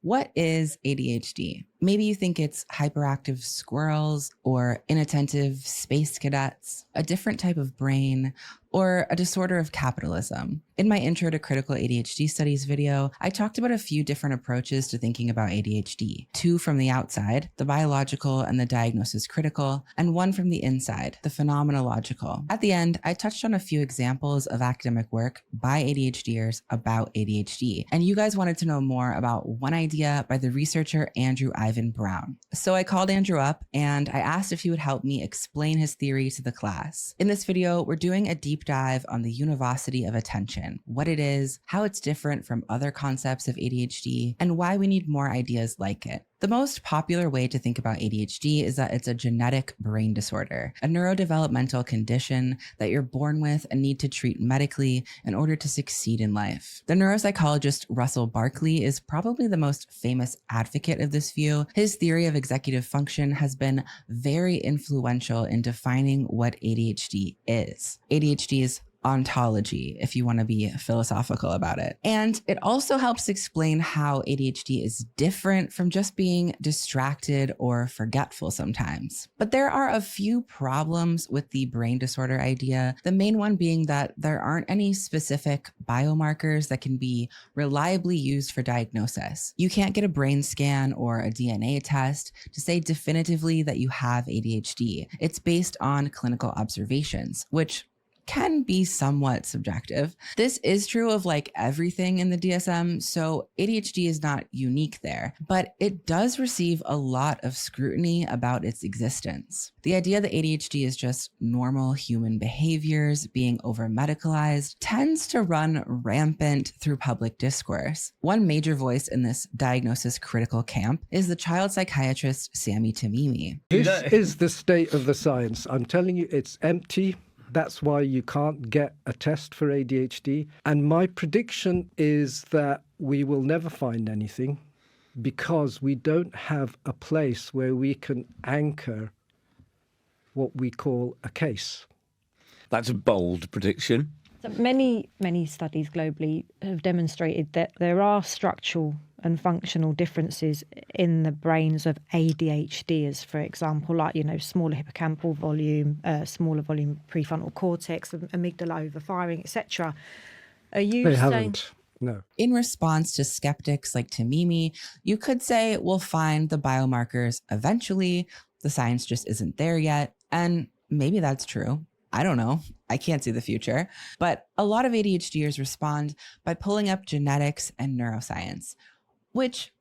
What is ADHD? Maybe you think it's hyperactive squirrels or inattentive space cadets, a different type of brain, or a disorder of capitalism. In my Intro to Critical ADHD Studies video, I talked about a few different approaches to thinking about ADHD, two from the outside, the biological and the diagnosis critical, and one from the inside, the phenomenological. At the end, I touched on a few examples of academic work by ADHDers about ADHD, and you guys wanted to know more about one idea by the researcher Andrew Ivan Brown. So I called Andrew up and I asked if he would help me explain his theory to the class. In this video, we're doing a deep dive on the univocity of attention, what it is, how it's different from other concepts of ADHD, and why we need more ideas like it. The most popular way to think about ADHD is that it's a genetic brain disorder, a neurodevelopmental condition that you're born with and need to treat medically in order to succeed in life. The neuropsychologist Russell Barkley is probably the most famous advocate of this view. His theory of executive function has been very influential in defining what ADHD is. ADHD is ontology, if you want to be philosophical about it. And it also helps explain how ADHD is different from just being distracted or forgetful sometimes. But there are a few problems with the brain disorder idea, the main one being that there aren't any specific biomarkers that can be reliably used for diagnosis. You can't get a brain scan or a DNA test to say definitively that you have ADHD. It's based on clinical observations, which can be somewhat subjective. This is true of like everything in the DSM, so ADHD is not unique there, but it does receive a lot of scrutiny about its existence. The idea that ADHD is just normal human behaviors being over-medicalized tends to run rampant through public discourse. One major voice in this diagnosis critical camp is the child psychiatrist Sammy Tamimi. This is the state of the science. I'm telling you, it's empty. That's why you can't get a test for ADHD. And my prediction is that we will never find anything because we don't have a place where we can anchor what we call a case. That's a bold prediction. So many studies globally have demonstrated that there are structural and functional differences in the brains of ADHDers, for example, like, smaller hippocampal volume, smaller volume prefrontal cortex, amygdala overfiring, etc. Are you They saying... haven't, no. In response to skeptics like Tamimi, you could say we'll find the biomarkers eventually. The science just isn't there yet. And maybe that's true. I don't know. I can't see the future. But a lot of ADHDers respond by pulling up genetics and neuroscience, which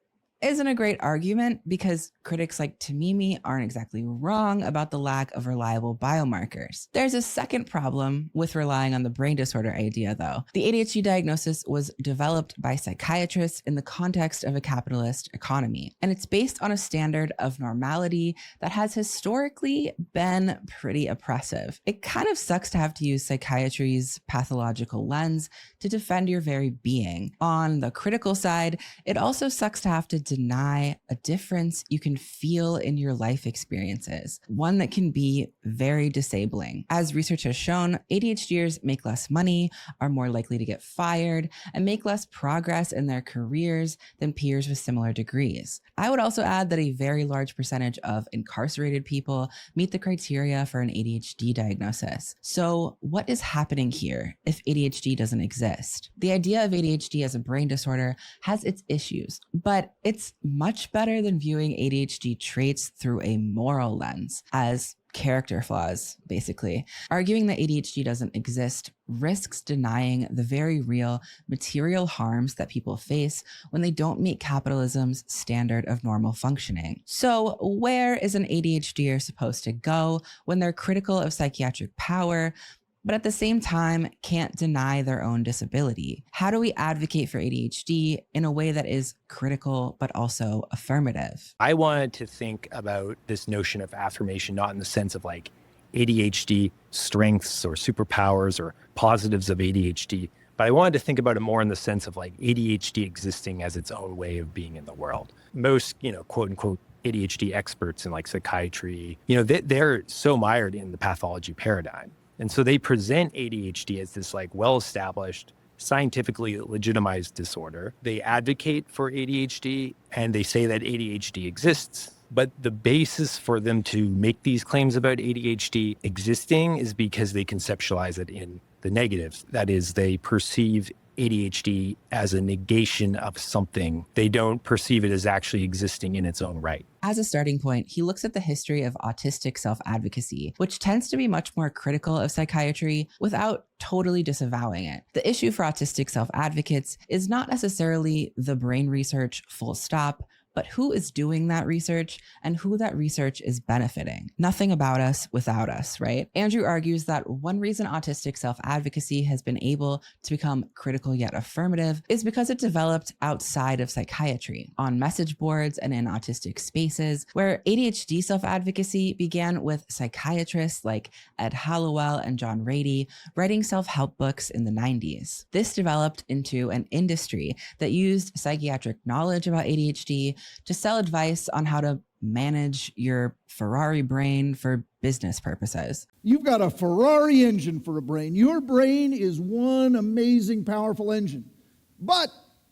isn't a great argument because critics like Tamimi aren't exactly wrong about the lack of reliable biomarkers. There's a second problem with relying on the brain disorder idea, though. The ADHD diagnosis was developed by psychiatrists in the context of a capitalist economy, and it's based on a standard of normality that has historically been pretty oppressive. It kind of sucks to have to use psychiatry's pathological lens to defend your very being. On the critical side, it also sucks to have to deny a difference you can feel in your life experiences, one that can be very disabling. As research has shown, ADHDers make less money, are more likely to get fired, and make less progress in their careers than peers with similar degrees. I would also add that a very large percentage of incarcerated people meet the criteria for an ADHD diagnosis. So what is happening here if ADHD doesn't exist? The idea of ADHD as a brain disorder has its issues, but it's much better than viewing ADHD traits through a moral lens as character flaws, basically. Arguing that ADHD doesn't exist risks denying the very real material harms that people face when they don't meet capitalism's standard of normal functioning. So where is an ADHDer supposed to go when they're critical of psychiatric power, but at the same time can't deny their own disability? How do we advocate for ADHD in a way that is critical but also affirmative? I wanted to think about this notion of affirmation, not in the sense of like ADHD strengths or superpowers or positives of ADHD, but I wanted to think about it more in the sense of like ADHD existing as its own way of being in the world. Most, quote unquote, ADHD experts in like psychiatry, they're so mired in the pathology paradigm. And so they present ADHD as this like well-established scientifically legitimized disorder. They advocate for ADHD and they say that ADHD exists. But the basis for them to make these claims about ADHD existing is because they conceptualize it in the negatives. That is, they perceive ADHD as a negation of something. They don't perceive it as actually existing in its own right. As a starting point, he looks at the history of autistic self-advocacy, which tends to be much more critical of psychiatry without totally disavowing it. The issue for autistic self-advocates is not necessarily the brain research full stop, but who is doing that research and who that research is benefiting. Nothing about us without us, right? Andrew argues that one reason autistic self-advocacy has been able to become critical yet affirmative is because it developed outside of psychiatry, on message boards and in autistic spaces, where ADHD self-advocacy began with psychiatrists like Ed Hallowell and John Rady writing self-help books in the 90s. This developed into an industry that used psychiatric knowledge about ADHD to sell advice on how to manage your Ferrari brain for business purposes. You've got a Ferrari engine for a brain. Your brain is one amazing, powerful engine. But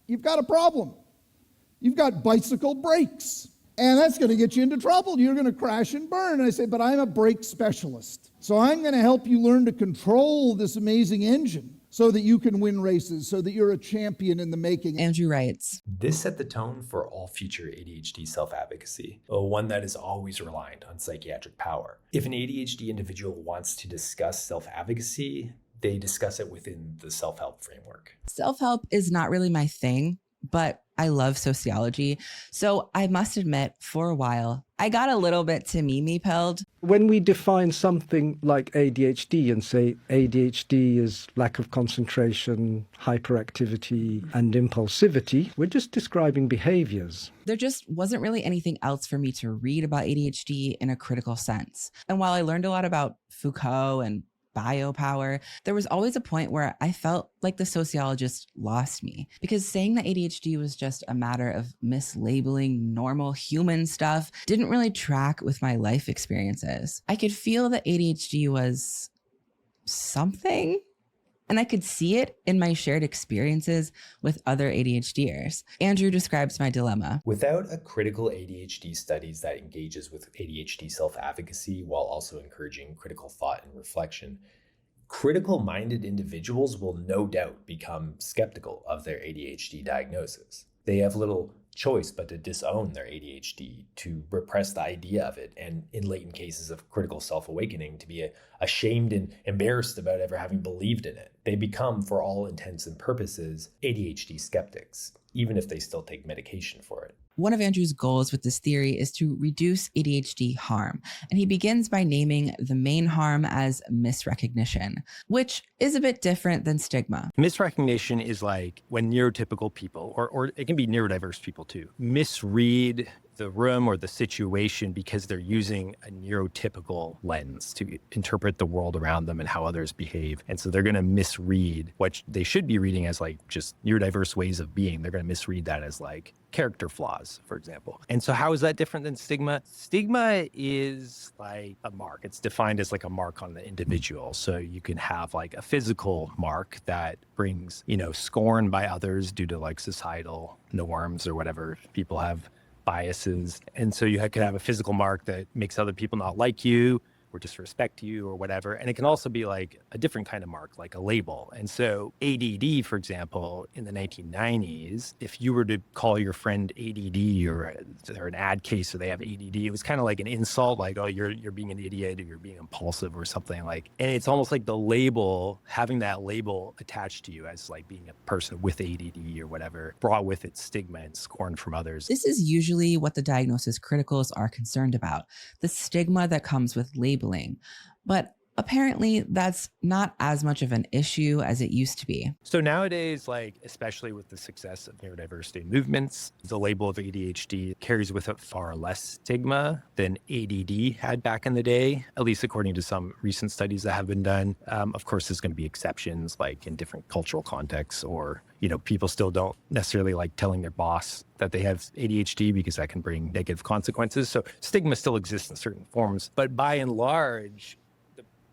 you've got a problem. You've got bicycle brakes. And that's going to get you into trouble. You're going to crash and burn. And I say, but I'm a brake specialist. So I'm going to help you learn to control this amazing engine so that you can win races, so that you're a champion in the making. Andrew writes, This set the tone for all future ADHD self-advocacy, one that is always reliant on psychiatric power. If an ADHD individual wants to discuss self-advocacy, they discuss it within the self-help framework. self-help is not really my thing, but I love sociology. So I must admit, for a while, I got a little bit to Mimi-pelled. When we define something like ADHD and say ADHD is lack of concentration, hyperactivity, and impulsivity, we're just describing behaviors. There just wasn't really anything else for me to read about ADHD in a critical sense. And while I learned a lot about Foucault and biopower, there was always a point where I felt like the sociologist lost me, because saying that ADHD was just a matter of mislabeling normal human stuff didn't really track with my life experiences. I could feel that ADHD was something, and I could see it in my shared experiences with other ADHDers. Andrew describes my dilemma. Without a critical ADHD studies that engages with ADHD self-advocacy while also encouraging critical thought and reflection, critical-minded individuals will no doubt become skeptical of their ADHD diagnosis. They have little choice but to disown their ADHD, to repress the idea of it, and in latent cases of critical self-awakening, to be ashamed and embarrassed about ever having believed in it. They become, for all intents and purposes, ADHD skeptics, even if they still take medication for it. One of Andrew's goals with this theory is to reduce ADHD harm, and he begins by naming the main harm as misrecognition, which is a bit different than stigma. Misrecognition is like when neurotypical people, or it can be neurodiverse people too, misread the room or the situation because they're using a neurotypical lens to interpret the world around them and how others behave. And so they're going to misread what they should be reading as like just neurodiverse ways of being. They're going to misread that as like character flaws, for example. And so how is that different than stigma? Stigma is like a mark. It's defined as like a mark on the individual. So you can have like a physical mark that brings, scorn by others due to like societal norms or whatever. People have biases. And so you could have a physical mark that makes other people not like you or disrespect you or whatever. And it can also be like a different kind of mark, like a label. And so ADD, for example, in the 1990s, if you were to call your friend ADD or an ad case or they have ADD, it was kind of like an insult, like, oh, you're being an idiot or you're being impulsive or something like. And it's almost like the label, having that label attached to you as like being a person with ADD or whatever, brought with it stigma and scorn from others. This is usually what the diagnosis criticals are concerned about, the stigma that comes with labeling. But apparently that's not as much of an issue as it used to be. So nowadays, like, especially with the success of neurodiversity movements, the label of ADHD carries with it far less stigma than ADD had back in the day, at least according to some recent studies that have been done. Of course, there's going to be exceptions, like in different cultural contexts, or, people still don't necessarily like telling their boss that they have ADHD because that can bring negative consequences. So stigma still exists in certain forms, but by and large,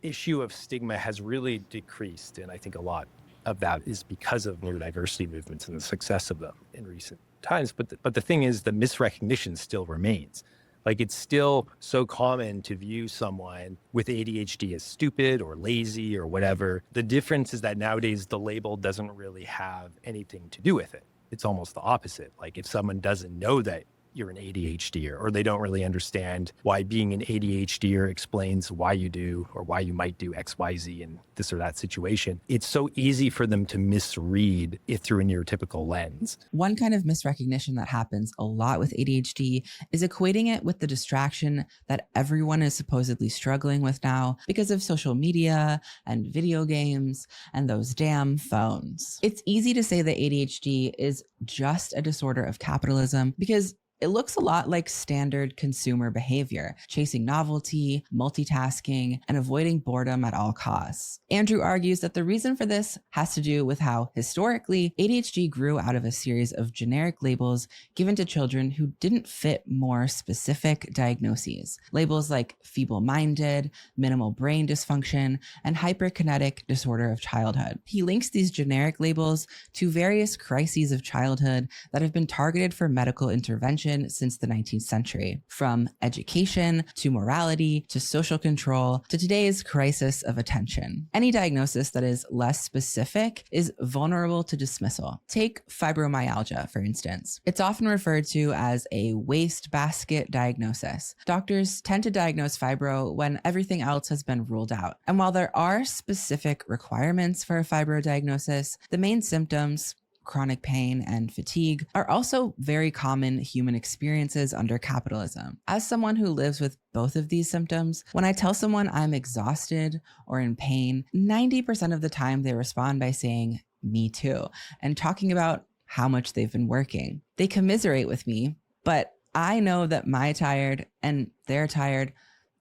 issue of stigma has really decreased in, I think, a lot of that is because of neurodiversity movements and the success of them in recent times. But the thing is, the misrecognition still remains. Like, it's still so common to view someone with ADHD as stupid or lazy or whatever. The difference is that nowadays the label doesn't really have anything to do with it. It's almost the opposite. Like, if someone doesn't know that you're an ADHDer, or they don't really understand why being an ADHDer explains why you do or why you might do X, Y, Z in this or that situation, it's so easy for them to misread it through a neurotypical lens. One kind of misrecognition that happens a lot with ADHD is equating it with the distraction that everyone is supposedly struggling with now because of social media and video games and those damn phones. It's easy to say that ADHD is just a disorder of capitalism because it looks a lot like standard consumer behavior, chasing novelty, multitasking, and avoiding boredom at all costs. Andrew argues that the reason for this has to do with how, historically, ADHD grew out of a series of generic labels given to children who didn't fit more specific diagnoses. Labels like feeble-minded, minimal brain dysfunction, and hyperkinetic disorder of childhood. He links these generic labels to various crises of childhood that have been targeted for medical intervention since the 19th century, from education to morality to social control to today's crisis of attention. Any diagnosis that is less specific is vulnerable to dismissal. Take fibromyalgia, for instance. It's often referred to as a wastebasket diagnosis. Doctors tend to diagnose fibro when everything else has been ruled out. And while there are specific requirements for a fibro diagnosis, the main symptoms, chronic pain and fatigue, are also very common human experiences under capitalism. As someone who lives with both of these symptoms, when I tell someone I'm exhausted or in pain, 90% of the time they respond by saying, "Me too," and talking about how much they've been working. They commiserate with me, but I know that my tired and their tired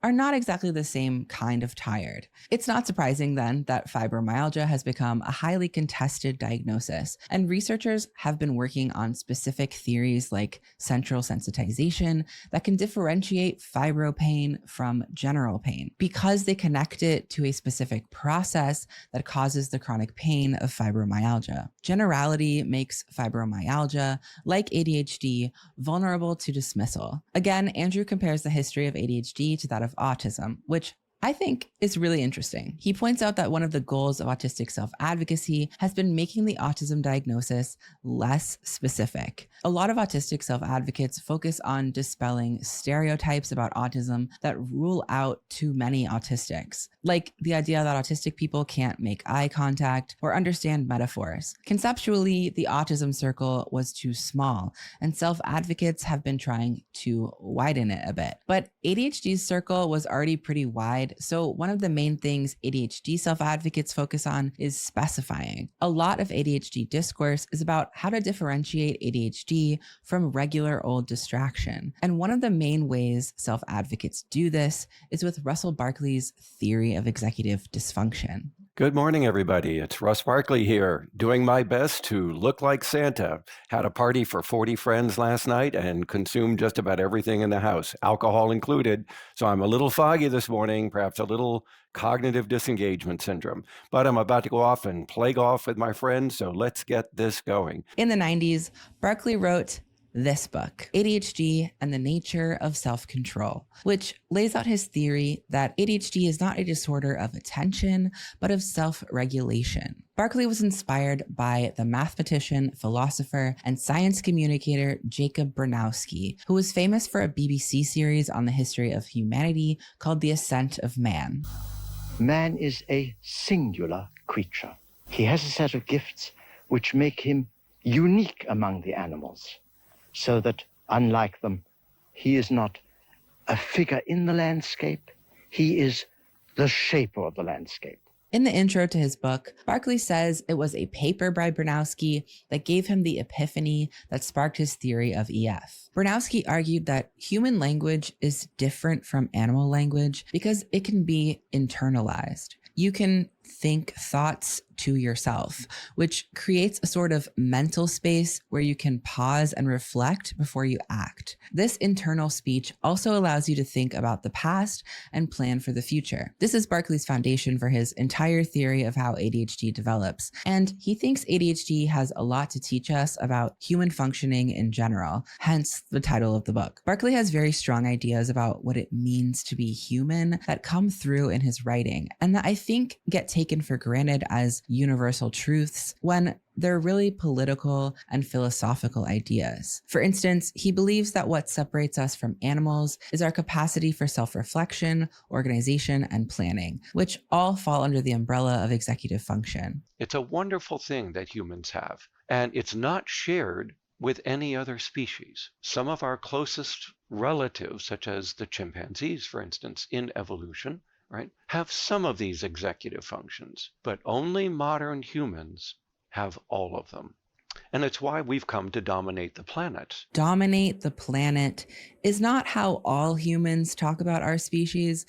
are not exactly the same kind of tired. It's not surprising then that fibromyalgia has become a highly contested diagnosis, and researchers have been working on specific theories like central sensitization that can differentiate fibro pain from general pain because they connect it to a specific process that causes the chronic pain of fibromyalgia. Generality makes fibromyalgia, like ADHD, vulnerable to dismissal. Again, Andrew compares the history of ADHD to that of autism, which I think is really interesting. He points out that one of the goals of autistic self-advocacy has been making the autism diagnosis less specific. A lot of autistic self-advocates focus on dispelling stereotypes about autism that rule out too many autistics, like the idea that autistic people can't make eye contact or understand metaphors. Conceptually, the autism circle was too small, and self-advocates have been trying to widen it a bit. But ADHD's circle was already pretty wide, so one of the main things ADHD self-advocates focus on is specifying. A lot of ADHD discourse is about how to differentiate ADHD from regular old distraction. And one of the main ways self-advocates do this is with Russell Barkley's theory of executive dysfunction. Good morning, everybody. It's Russ Barkley here, doing my best to look like Santa. Had a party for 40 friends last night and consumed just about everything in the house, alcohol included. So I'm a little foggy this morning, perhaps a little cognitive disengagement syndrome. But I'm about to go off and play golf with my friends, so let's get this going. In the 90s, Barkley wrote this book, ADHD and the Nature of Self-Control, which lays out his theory that ADHD is not a disorder of attention, but of self-regulation. Barkley was inspired by the mathematician, philosopher, and science communicator Jacob Bronowski, who was famous for a BBC series on the history of humanity called The Ascent of Man. Man is a singular creature. He has a set of gifts which make him unique among the animals, so that, unlike them, he is not a figure in the landscape, he is the shaper of the landscape. In the intro to his book, Barkley says it was a paper by Bronowski that gave him the epiphany that sparked his theory of EF. Bronowski argued that human language is different from animal language because it can be internalized. You can think thoughts to yourself, which creates a sort of mental space where you can pause and reflect before you act. This internal speech also allows you to think about the past and plan for the future. This is Berkeley's foundation for his entire theory of how ADHD develops. And he thinks ADHD has a lot to teach us about human functioning in general, hence the title of the book. Berkeley has very strong ideas about what it means to be human that come through in his writing, and that I think get taken for granted as universal truths when they're really political and philosophical ideas. For instance, he believes that what separates us from animals is our capacity for self-reflection, organization, and planning, which all fall under the umbrella of executive function. It's a wonderful thing that humans have, and it's not shared with any other species. Some of our closest relatives, such as the chimpanzees, for instance, in evolution, right, have some of these executive functions, but only modern humans have all of them. And it's why we've come to dominate the planet. Dominate the planet is not how all humans talk about our species,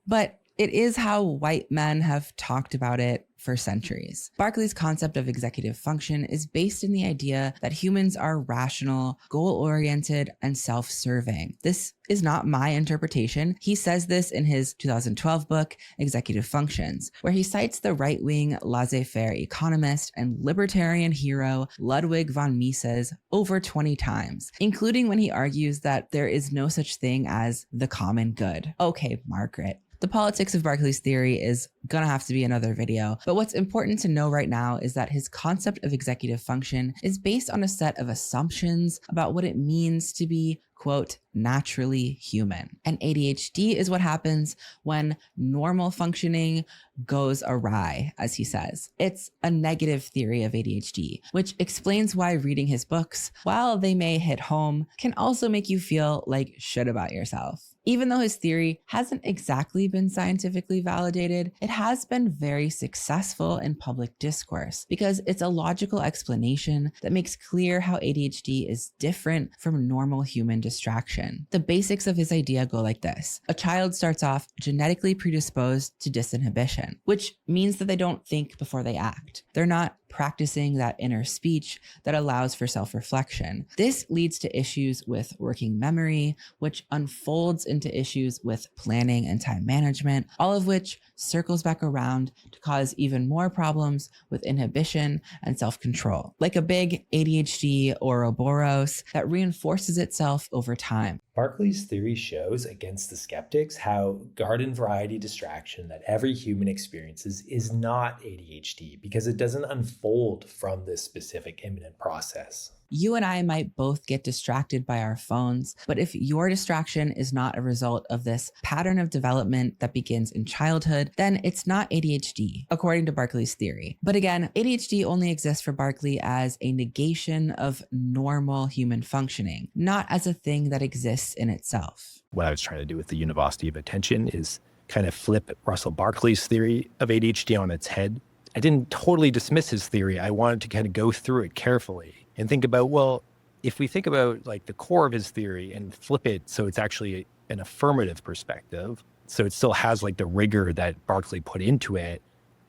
but it is how white men have talked about it for centuries. Berkeley's concept of executive function is based in the idea that humans are rational, goal-oriented, and self-serving. This is not my interpretation. He says this in his 2012 book, Executive Functions, where he cites the right-wing laissez-faire economist and libertarian hero Ludwig von Mises over 20 times, including when he argues that there is no such thing as the common good. Okay, Margaret. The politics of Berkeley's theory is gonna have to be another video, but what's important to know right now is that his concept of executive function is based on a set of assumptions about what it means to be, quote, naturally human. And ADHD is what happens when normal functioning goes awry, as he says. It's a negative theory of ADHD, which explains why reading his books, while they may hit home, can also make you feel like shit about yourself. Even though his theory hasn't exactly been scientifically validated, it has been very successful in public discourse because it's a logical explanation that makes clear how ADHD is different from normal human distraction. The basics of his idea go like this. A child starts off genetically predisposed to disinhibition, which means that they don't think before they act. They're not practicing that inner speech that allows for self-reflection. This leads to issues with working memory, which unfolds into issues with planning and time management, all of which circles back around to cause even more problems with inhibition and self-control, like a big ADHD Ouroboros that reinforces itself over time. Berkeley's theory shows against the skeptics how garden variety distraction that every human experiences is not ADHD because it doesn't unfold from this specific imminent process. You and I might both get distracted by our phones, but if your distraction is not a result of this pattern of development that begins in childhood, then it's not ADHD, according to Berkeley's theory. But again, ADHD only exists for Berkeley as a negation of normal human functioning, not as a thing that exists in itself. What I was trying to do with the Univocity of Attention is kind of flip Russell Barkley's theory of ADHD on its head. I didn't totally dismiss his theory. I wanted to kind of go through it carefully and think about, well, if we think about like the core of his theory and flip it so it's actually an affirmative perspective, so it still has like the rigor that Berkeley put into it,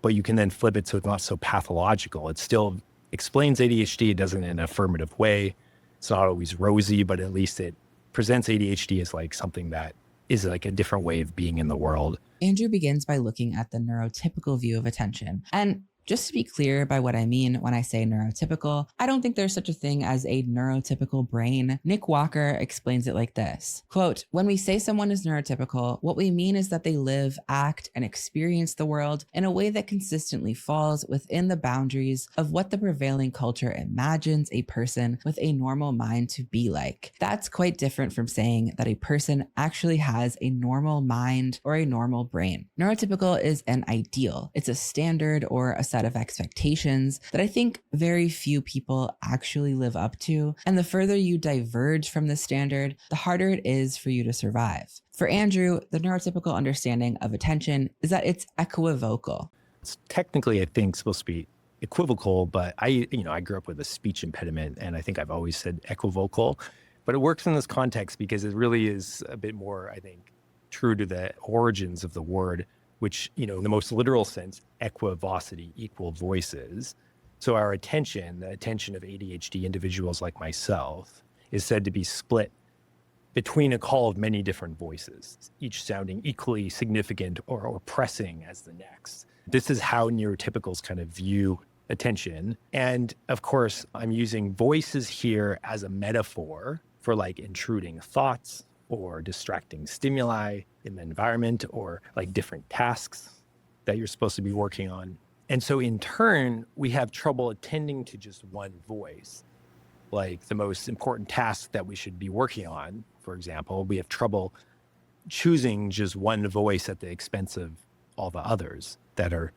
but you can then flip it so it's not so pathological. It still explains ADHD. It does it in an affirmative way. It's not always rosy, but at least it presents ADHD as like something that is like a different way of being in the world. Andrew begins by looking at the neurotypical view of attention. And just to be clear by what I mean when I say neurotypical, I don't think there's such a thing as a neurotypical brain. Nick Walker explains it like this, quote, "When we say someone is neurotypical, what we mean is that they live, act, and experience the world in a way that consistently falls within the boundaries of what the prevailing culture imagines a person with a normal mind to be like. That's quite different from saying that a person actually has a normal mind or a normal brain. Neurotypical is an ideal. It's a standard or a set of expectations that I think very few people actually live up to. And the further you diverge from the standard, the harder it is for you to survive. For Andrew, the neurotypical understanding of attention is that it's equivocal. It's technically, I think, supposed to be equivocal, but I grew up with a speech impediment, and I think I've always said equivocal. But it works in this context because it really is a bit more, I think, true to the origins of the word which, in the most literal sense, equivocity, equal voices. So our attention, the attention of ADHD individuals like myself, is said to be split between a call of many different voices, each sounding equally significant or pressing as the next. This is how neurotypicals kind of view attention. And of course, I'm using voices here as a metaphor for like intruding thoughts or distracting stimuli in the environment, or like different tasks that you're supposed to be working on. And so in turn, we have trouble attending to just one voice. Like the most important task that we should be working on, for example, we have trouble choosing just one voice at the expense of all the others that are,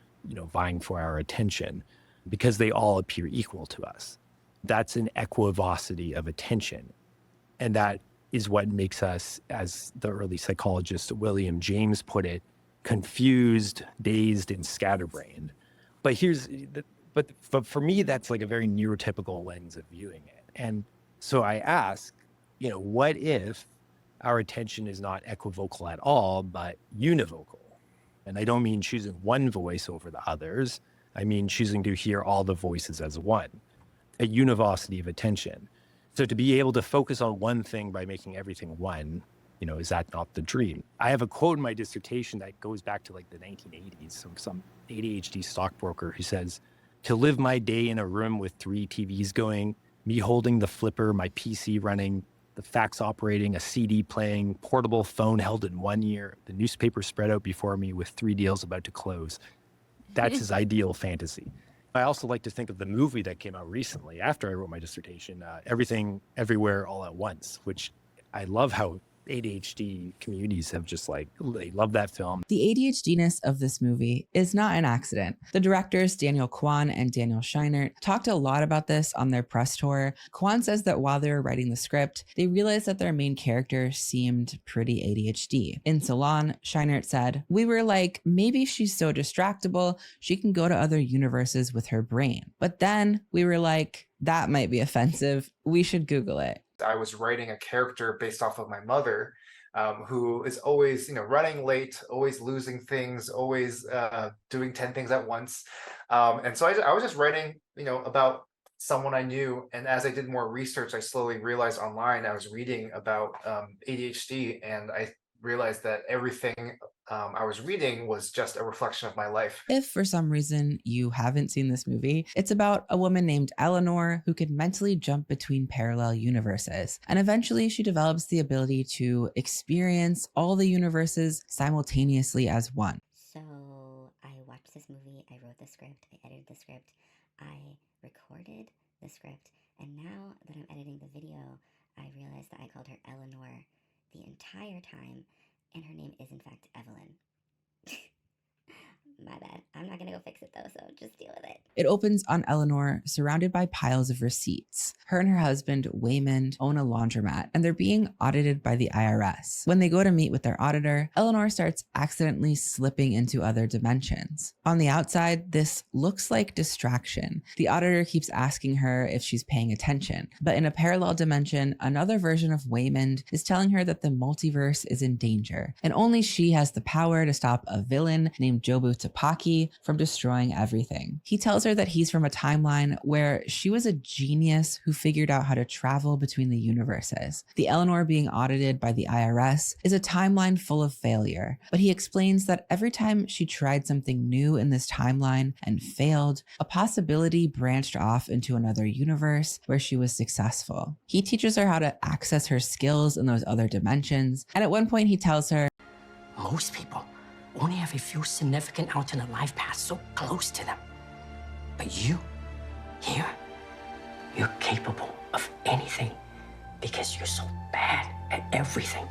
vying for our attention, because they all appear equal to us. That's an equivocity of attention. And that is what makes us, as the early psychologist William James put it, confused, dazed, and scatterbrained. But for me, that's like a very neurotypical lens of viewing it. And so I ask, what if our attention is not equivocal at all, but univocal? And I don't mean choosing one voice over the others. I mean choosing to hear all the voices as one, a univocity of attention. So to be able to focus on one thing by making everything one, is that not the dream? I have a quote in my dissertation that goes back to like the 1980s from some ADHD stockbroker who says, "To live my day in a room with 3 TVs going, me holding the flipper, my PC running, the fax operating, a CD playing, portable phone held in one ear, the newspaper spread out before me with 3 deals about to close." That's his ideal fantasy. I also like to think of the movie that came out recently after I wrote my dissertation, Everything, Everywhere, All at Once, which I love how ADHD communities have just they love that film. The ADHD-ness of this movie is not an accident. The directors, Daniel Kwan and Daniel Scheinert, talked a lot about this on their press tour. Kwan says that while they were writing the script, they realized that their main character seemed pretty ADHD. In Salon, Scheinert said, "We were like, maybe she's so distractible, she can go to other universes with her brain. But then we were like, that might be offensive. We should Google it." I was writing a character based off of my mother, who is always, running late, always losing things, always doing 10 things at once. And so I was just writing, about someone I knew. And as I did more research, I slowly realized online I was reading about ADHD, and I realized that everything I was reading was just a reflection of my life. If for some reason you haven't seen this movie, it's about a woman named Eleanor who can mentally jump between parallel universes. And eventually she develops the ability to experience all the universes simultaneously as one. So I watched this movie, I wrote the script, I edited the script, I recorded the script, and now that I'm editing the video, I realized that I called her Eleanor the entire time, and her name is in fact Evelyn. My bad. I'm not gonna go fix it though, so just deal with it. It opens on Eleanor surrounded by piles of receipts. Her and her husband, Waymond, own a laundromat, and they're being audited by the IRS. When they go to meet with their auditor, Eleanor starts accidentally slipping into other dimensions. On the outside, this looks like distraction. The auditor keeps asking her if she's paying attention, but in a parallel dimension, another version of Waymond is telling her that the multiverse is in danger, and only she has the power to stop a villain named Jobu Tapaki from destroying everything. He tells her that he's from a timeline where she was a genius who figured out how to travel between the universes. The Eleanor being audited by the IRS is a timeline full of failure, but he explains that every time she tried something new in this timeline and failed, a possibility branched off into another universe where she was successful. He teaches her how to access her skills in those other dimensions, and at one point he tells her, "Most people only have a few significant alternate life paths so close to them. But you, here, you're capable of anything because you're so bad at everything."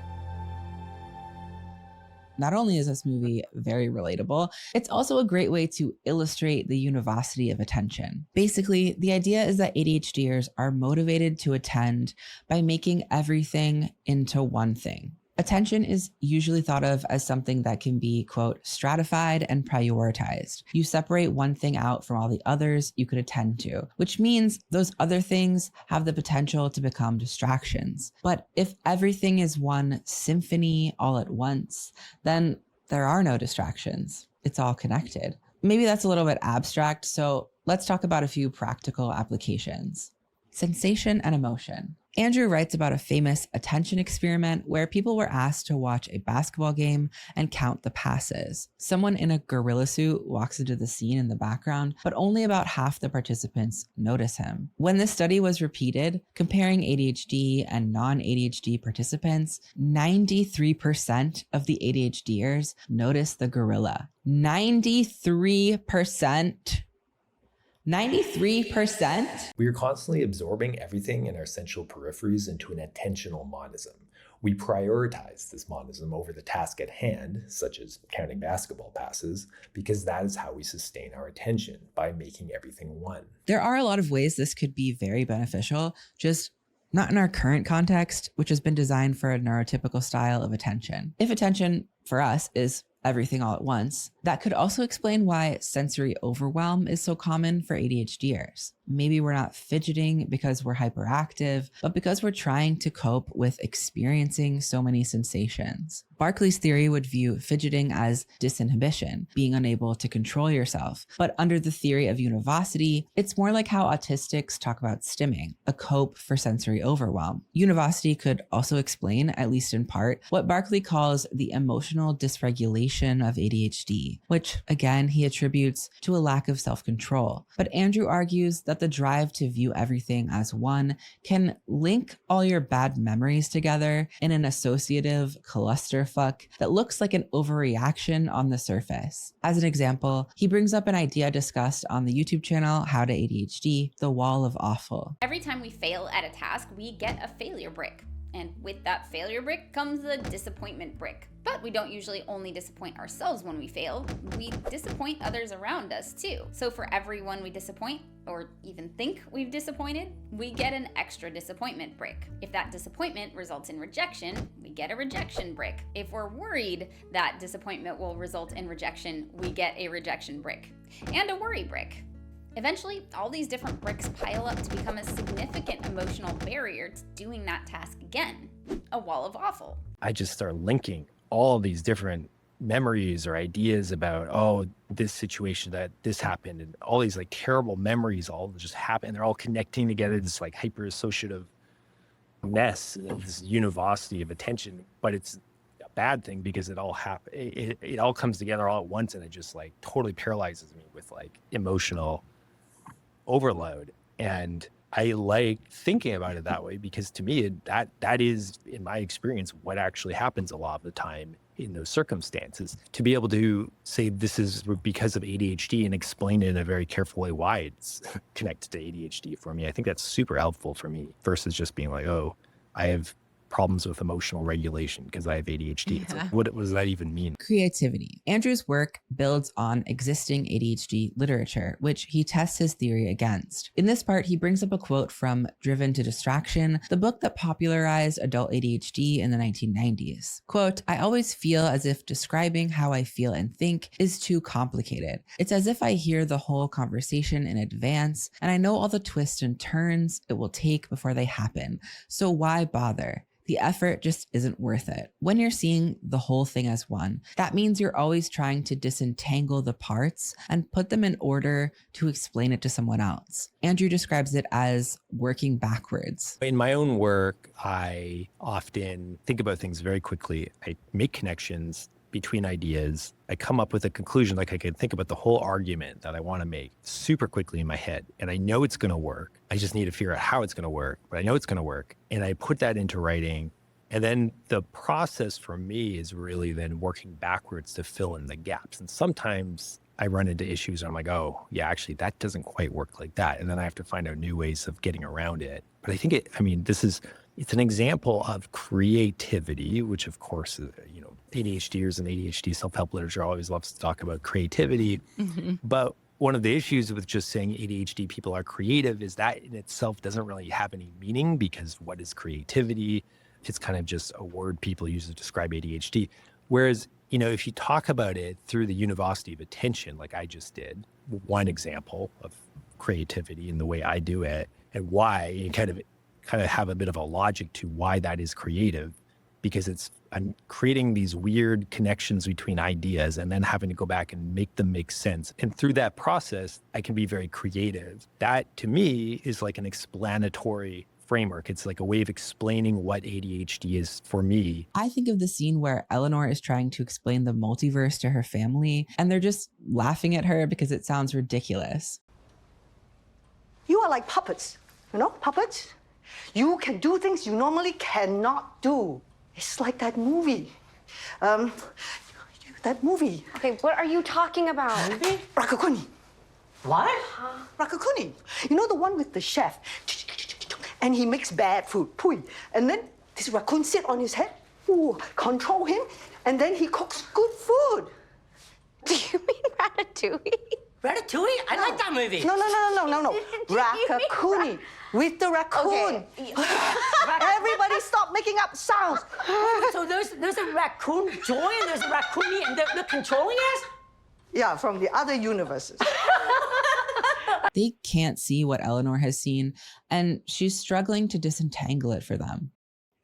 Not only is this movie very relatable, it's also a great way to illustrate the univocity of attention. Basically, the idea is that ADHDers are motivated to attend by making everything into one thing. Attention is usually thought of as something that can be, quote, stratified and prioritized. You separate one thing out from all the others you could attend to, which means those other things have the potential to become distractions. But if everything is one symphony all at once, then there are no distractions. It's all connected. Maybe that's a little bit abstract, so let's talk about a few practical applications. Sensation and emotion. Andrew writes about a famous attention experiment where people were asked to watch a basketball game and count the passes. Someone in a gorilla suit walks into the scene in the background, but only about half the participants notice him. When this study was repeated, comparing ADHD and non-ADHD participants, 93% of the ADHDers noticed the gorilla. 93%. 93%? We are constantly absorbing everything in our sensual peripheries into an attentional monism. We prioritize this monism over the task at hand, such as counting basketball passes, because that is how we sustain our attention, by making everything one. There are a lot of ways this could be very beneficial, just not in our current context, which has been designed for a neurotypical style of attention. If attention, for us, is everything all at once, that could also explain why sensory overwhelm is so common for ADHDers. Maybe we're not fidgeting because we're hyperactive, but because we're trying to cope with experiencing so many sensations. Barkley's theory would view fidgeting as disinhibition, being unable to control yourself. But under the theory of univocity, it's more like how autistics talk about stimming, a cope for sensory overwhelm. Univocity could also explain, at least in part, what Barkley calls the emotional dysregulation of ADHD, which again he attributes to a lack of self-control. But Andrew argues that the drive to view everything as one can link all your bad memories together in an associative clusterfuck that looks like an overreaction on the surface. As an example, he brings up an idea discussed on the YouTube channel How to ADHD, the wall of awful. Every time we fail at a task, we get a failure brick. And with that failure brick comes the disappointment brick. But we don't usually only disappoint ourselves when we fail, we disappoint others around us too. So for everyone we disappoint, or even think we've disappointed, we get an extra disappointment brick. If that disappointment results in rejection, we get a rejection brick. If we're worried that disappointment will result in rejection, we get a rejection brick. And a worry brick. Eventually, all these different bricks pile up to become a significant emotional barrier to doing that task again, a wall of awful. I just start linking all these different memories or ideas about, oh, this situation, that this happened, and all these like terrible memories all just happen. They're all connecting together, this like hyper associative mess, this univocity of attention, but it's a bad thing because it all it all comes together all at once, and it just like totally paralyzes me with like emotional overload. And I like thinking about it that way because to me, that is, in my experience, what actually happens a lot of the time in those circumstances. To be able to say this is because of ADHD and explain it in a very careful way why it's connected to ADHD for me, I think that's super helpful for me versus just being like, oh, I have problems with emotional regulation because I have ADHD. It's like, what does that even mean? Creativity. Andrew's work builds on existing ADHD literature, which he tests his theory against. In this part, he brings up a quote from Driven to Distraction, the book that popularized adult ADHD in the 1990s. Quote, "I always feel as if describing how I feel and think is too complicated. It's as if I hear the whole conversation in advance and I know all the twists and turns it will take before they happen. So why bother? The effort just isn't worth it." When you're seeing the whole thing as one, that means you're always trying to disentangle the parts and put them in order to explain it to someone else. Andrew describes it as working backwards. In my own work, I often think about things very quickly. I make connections between ideas. I come up with a conclusion, like I can think about the whole argument that I want to make super quickly in my head. And I know it's going to work. I just need to figure out how it's going to work, but I know it's going to work. And I put that into writing. And then the process for me is really then working backwards to fill in the gaps. And sometimes I run into issues and I'm like, oh, yeah, actually, that doesn't quite work like that. And then I have to find out new ways of getting around it. But I think it's an example of creativity, which of course, ADHDers and ADHD self-help literature always loves to talk about creativity. Mm-hmm. But one of the issues with just saying ADHD people are creative is that in itself doesn't really have any meaning, because what is creativity? It's kind of just a word people use to describe ADHD. Whereas, if you talk about it through the univocity of attention, like I just did, one example of creativity and the way I do it and why, you kind of have a bit of a logic to why that is creative. because it's creating these weird connections between ideas and then having to go back and make them make sense. And through that process, I can be very creative. That, to me, is like an explanatory framework. It's like a way of explaining what ADHD is for me. I think of the scene where Eleanor is trying to explain the multiverse to her family, and they're just laughing at her because it sounds ridiculous. You are like puppets, puppets. You can do things you normally cannot do. It's like that movie. That movie. Okay, what are you talking about? Rakakuni. What? Rakakuni. You know the one with the chef? And he makes bad food, pui. And then this raccoon sit on his head, control him, and then he cooks good food. Do you mean Ratatouille? Ratatouille? I like that movie. No. Rakakuni. With the raccoon. Okay. Everybody stop making up sounds. So there's a raccoon Joy and there's a raccoon and they're controlling us? Yeah, from the other universes. They can't see what Eleanor has seen, and she's struggling to disentangle it for them.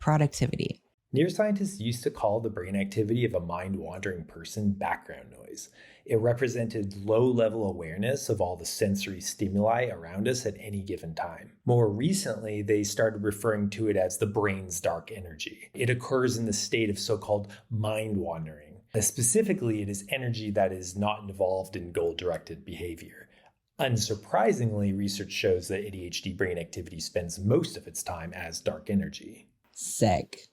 Productivity. Neuroscientists used to call the brain activity of a mind-wandering person background noise. It represented low-level awareness of all the sensory stimuli around us at any given time. More recently, they started referring to it as the brain's dark energy. It occurs in the state of so-called mind-wandering. Specifically, it is energy that is not involved in goal-directed behavior. Unsurprisingly, research shows that ADHD brain activity spends most of its time as dark energy. Sick.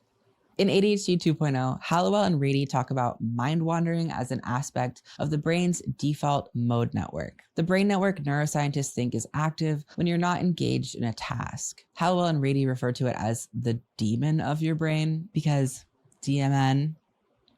In ADHD 2.0, Hallowell and Rady talk about mind wandering as an aspect of the brain's default mode network. The brain network neuroscientists think is active when you're not engaged in a task. Hallowell and Rady refer to it as the demon of your brain because DMN.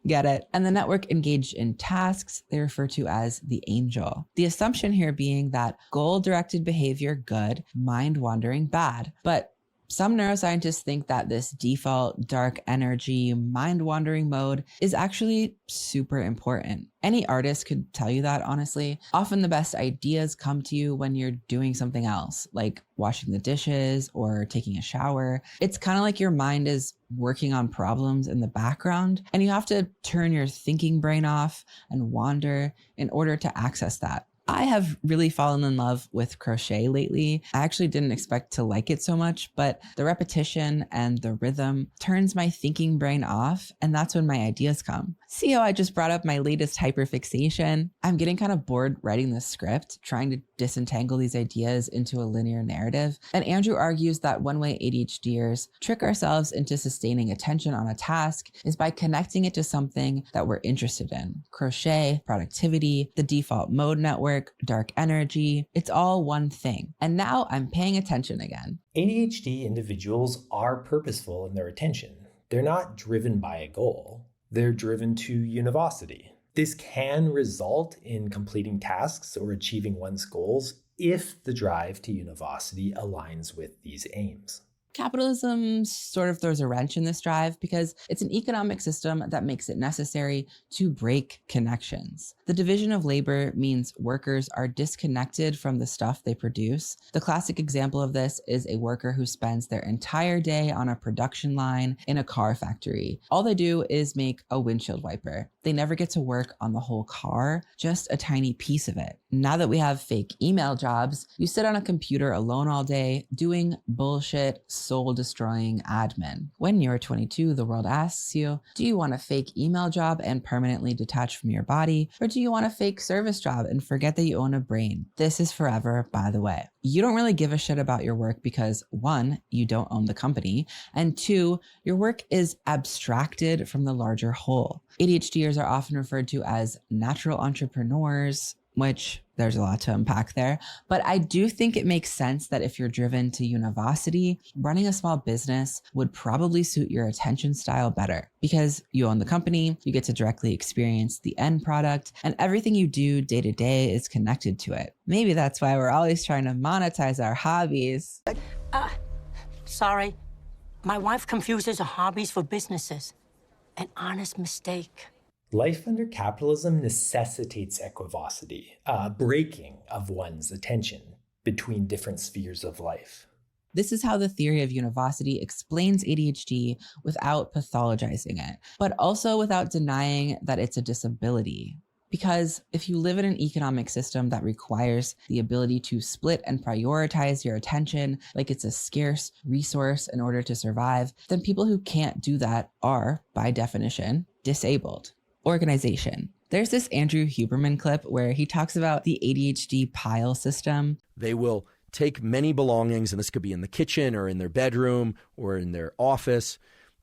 Get it? And the network engaged in tasks, they refer to as the angel. The assumption here being that goal-directed behavior, good, mind-wandering, bad. But some neuroscientists think that this default dark energy, mind-wandering mode is actually super important. Any artist could tell you that, honestly. Often the best ideas come to you when you're doing something else, like washing the dishes or taking a shower. It's kind of like your mind is working on problems in the background, and you have to turn your thinking brain off and wander in order to access that. I have really fallen in love with crochet lately. I actually didn't expect to like it so much, but the repetition and the rhythm turns my thinking brain off, and that's when my ideas come. See how I just brought up my latest hyperfixation? I'm getting kind of bored writing this script, trying to disentangle these ideas into a linear narrative. And Andrew argues that one way ADHDers trick ourselves into sustaining attention on a task is by connecting it to something that we're interested in. Crochet, productivity, the default mode network, dark energy, it's all one thing. And now I'm paying attention again. ADHD individuals are purposeful in their attention. They're not driven by a goal. They're driven to univocity. This can result in completing tasks or achieving one's goals if the drive to univocity aligns with these aims. Capitalism sort of throws a wrench in this drive because it's an economic system that makes it necessary to break connections. The division of labor means workers are disconnected from the stuff they produce. The classic example of this is a worker who spends their entire day on a production line in a car factory. All they do is make a windshield wiper. They never get to work on the whole car, just a tiny piece of it. Now that we have fake email jobs, you sit on a computer alone all day doing bullshit, soul-destroying admin. When you're 22, the world asks you, do you want a fake email job and permanently detach from your body, or do you want a fake service job and forget that you own a brain? This is forever, by the way. You don't really give a shit about your work because 1, you don't own the company, and 2, your work is abstracted from the larger whole. ADHDers are often referred to as natural entrepreneurs, which there's a lot to unpack there. But I do think it makes sense that if you're driven to univocity, running a small business would probably suit your attention style better because you own the company, you get to directly experience the end product, and everything you do day to day is connected to it. Maybe that's why we're always trying to monetize our hobbies. Sorry. My wife confuses her hobbies for businesses. An honest mistake. Life under capitalism necessitates equivocity, a breaking of one's attention between different spheres of life. This is how the theory of univocity explains ADHD without pathologizing it, but also without denying that it's a disability. Because if you live in an economic system that requires the ability to split and prioritize your attention like it's a scarce resource in order to survive, then people who can't do that are, by definition, disabled. Organization. There's this Andrew Huberman clip where he talks about the ADHD pile system. They will take many belongings, and this could be in the kitchen or in their bedroom or in their office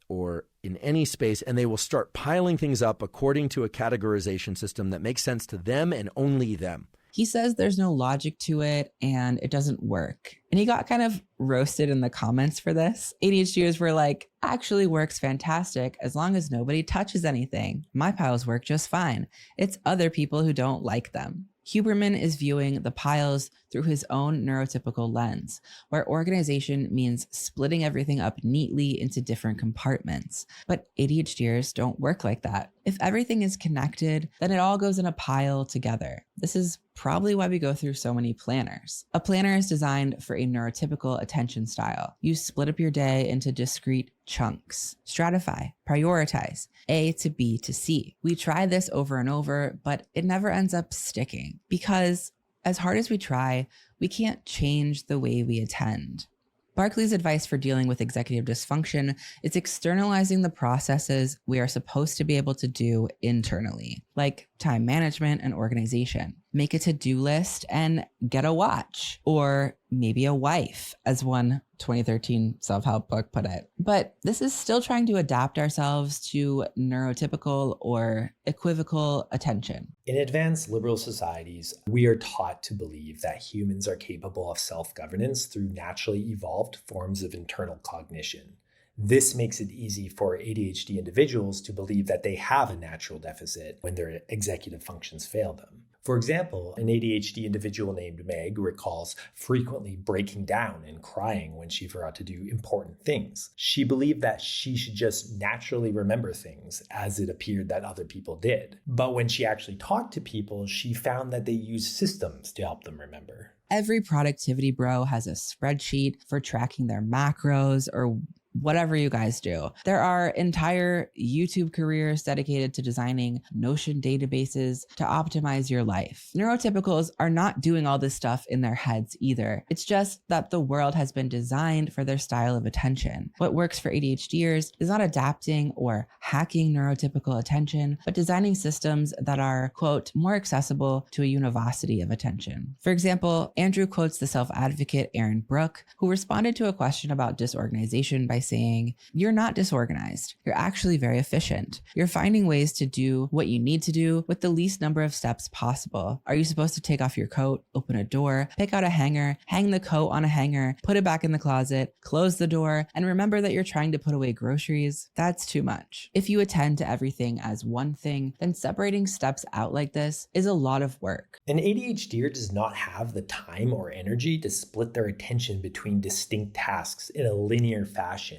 or in any space, and they will start piling things up according to a categorization system that makes sense to them and only them. He says there's no logic to it and it doesn't work. And he got kind of roasted in the comments for this. ADHDers were like, actually works fantastic as long as nobody touches anything. My piles work just fine. It's other people who don't like them. Huberman is viewing the piles through his own neurotypical lens, where organization means splitting everything up neatly into different compartments. But ADHDers don't work like that. If everything is connected, then it all goes in a pile together. This is probably why we go through so many planners. A planner is designed for a neurotypical attention style. You split up your day into discrete chunks, stratify, prioritize, A to B to C. We try this over and over, but it never ends up sticking because as hard as we try, we can't change the way we attend. Barkley's advice for dealing with executive dysfunction is externalizing the processes we are supposed to be able to do internally, like time management and organization. Make a to-do list and get a watch, or maybe a wife, as one 2013 self-help book put it. But this is still trying to adapt ourselves to neurotypical or equivocal attention. In advanced liberal societies, we are taught to believe that humans are capable of self-governance through naturally evolved forms of internal cognition. This makes it easy for ADHD individuals to believe that they have a natural deficit when their executive functions fail them. For example, an ADHD individual named Meg recalls frequently breaking down and crying when she forgot to do important things. She believed that she should just naturally remember things as it appeared that other people did. But when she actually talked to people, she found that they used systems to help them remember. Every productivity bro has a spreadsheet for tracking their macros or whatever you guys do. There are entire YouTube careers dedicated to designing Notion databases to optimize your life. Neurotypicals are not doing all this stuff in their heads either. It's just that the world has been designed for their style of attention. What works for ADHDers is not adapting or hacking neurotypical attention, but designing systems that are, quote, more accessible to a univocity of attention. For example, Andrew quotes the self-advocate Aaron Brook, who responded to a question about disorganization by saying, "You're not disorganized. You're actually very efficient. You're finding ways to do what you need to do with the least number of steps possible. Are you supposed to take off your coat, open a door, pick out a hanger, hang the coat on a hanger, put it back in the closet, close the door, and remember that you're trying to put away groceries? That's too much. If you attend to everything as one thing, then separating steps out like this is a lot of work." An ADHDer does not have the time or energy to split their attention between distinct tasks in a linear fashion.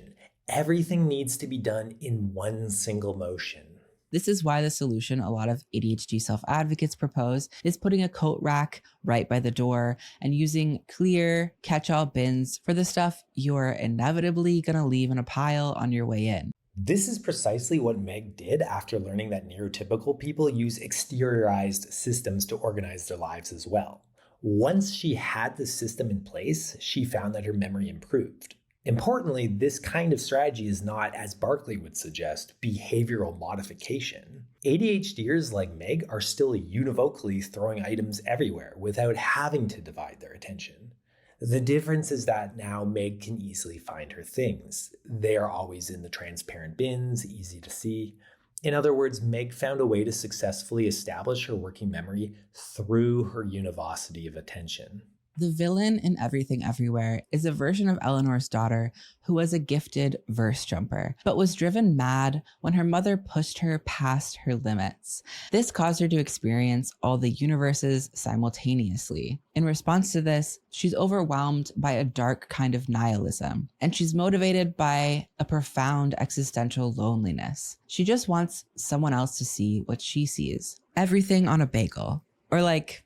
Everything needs to be done in one single motion. This is why the solution a lot of ADHD self-advocates propose is putting a coat rack right by the door and using clear catch-all bins for the stuff you're inevitably going to leave in a pile on your way in. This is precisely what Meg did after learning that neurotypical people use exteriorized systems to organize their lives as well. Once she had the system in place, she found that her memory improved. Importantly, this kind of strategy is not, as Barkley would suggest, behavioral modification. ADHDers like Meg are still univocally throwing items everywhere without having to divide their attention. The difference is that now Meg can easily find her things. They are always in the transparent bins, easy to see. In other words, Meg found a way to successfully establish her working memory through her univocity of attention. The villain in Everything Everywhere is a version of Eleanor's daughter who was a gifted verse jumper, but was driven mad when her mother pushed her past her limits. This caused her to experience all the universes simultaneously. In response to this, she's overwhelmed by a dark kind of nihilism, and she's motivated by a profound existential loneliness. She just wants someone else to see what she sees. Everything on a bagel. Or like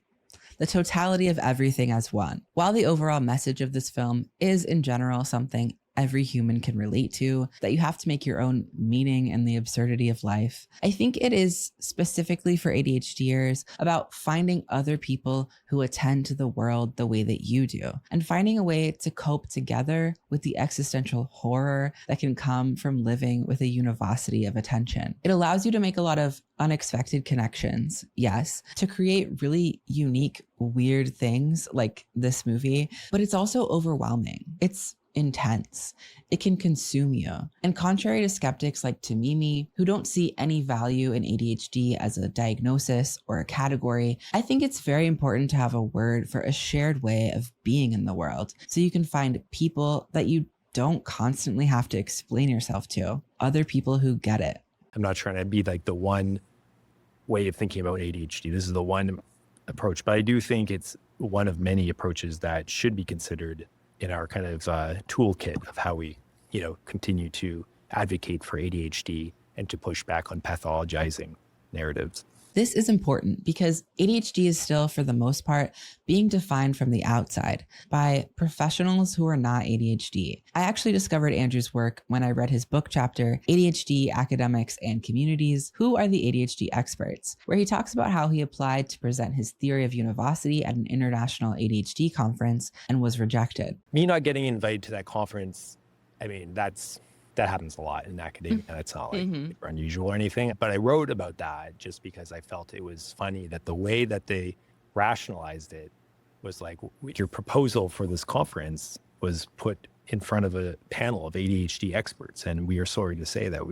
the totality of everything as one. While the overall message of this film is in general something every human can relate to, that you have to make your own meaning in the absurdity of life, I think it is specifically for ADHDers about finding other people who attend to the world the way that you do and finding a way to cope together with the existential horror that can come from living with a univocity of attention. It allows you to make a lot of unexpected connections, yes, to create really unique, weird things like this movie, but it's also overwhelming. It's intense. It can consume you. And contrary to skeptics like Tamimi, who don't see any value in ADHD as a diagnosis or a category, I think it's very important to have a word for a shared way of being in the world so you can find people that you don't constantly have to explain yourself to, other people who get it. I'm not trying to be like the one way of thinking about ADHD. This is the one approach, but I do think it's one of many approaches that should be considered in our kind of toolkit of how we, continue to advocate for ADHD and to push back on pathologizing narratives. This is important because ADHD is still, for the most part, being defined from the outside by professionals who are not ADHD. I actually discovered Andrew's work when I read his book chapter, ADHD, Academics, and Communities, Who Are the ADHD Experts?, where he talks about how he applied to present his theory of univocity at an international ADHD conference and was rejected. Me not getting invited to that conference, I mean, that happens a lot in academia. That's not like super unusual or anything. But I wrote about that just because I felt it was funny that the way that they rationalized it was like, your proposal for this conference was put in front of a panel of ADHD experts. And we are sorry to say that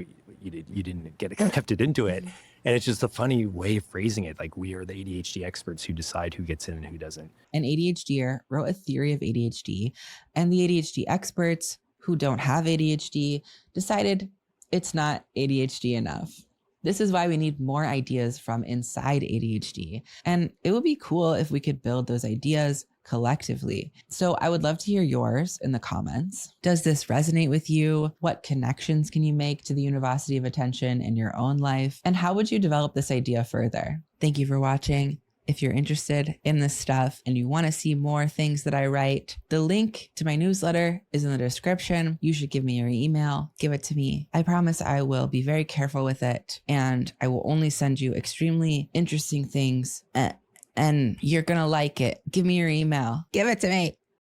you didn't get accepted into it. And it's just a funny way of phrasing it. Like, we are the ADHD experts who decide who gets in and who doesn't. An ADHDer wrote a theory of ADHD, and the ADHD experts who don't have ADHD decided it's not ADHD enough. This is why we need more ideas from inside ADHD. And it would be cool if we could build those ideas collectively. So I would love to hear yours in the comments. Does this resonate with you? What connections can you make to the univocity of attention in your own life? And how would you develop this idea further? Thank you for watching. If you're interested in this stuff and you want to see more things that I write, the link to my newsletter is in the description. You should give me your email. Give it to me. I promise I will be very careful with it, and I will only send you extremely interesting things, and you're going to like it. Give me your email. Give it to me.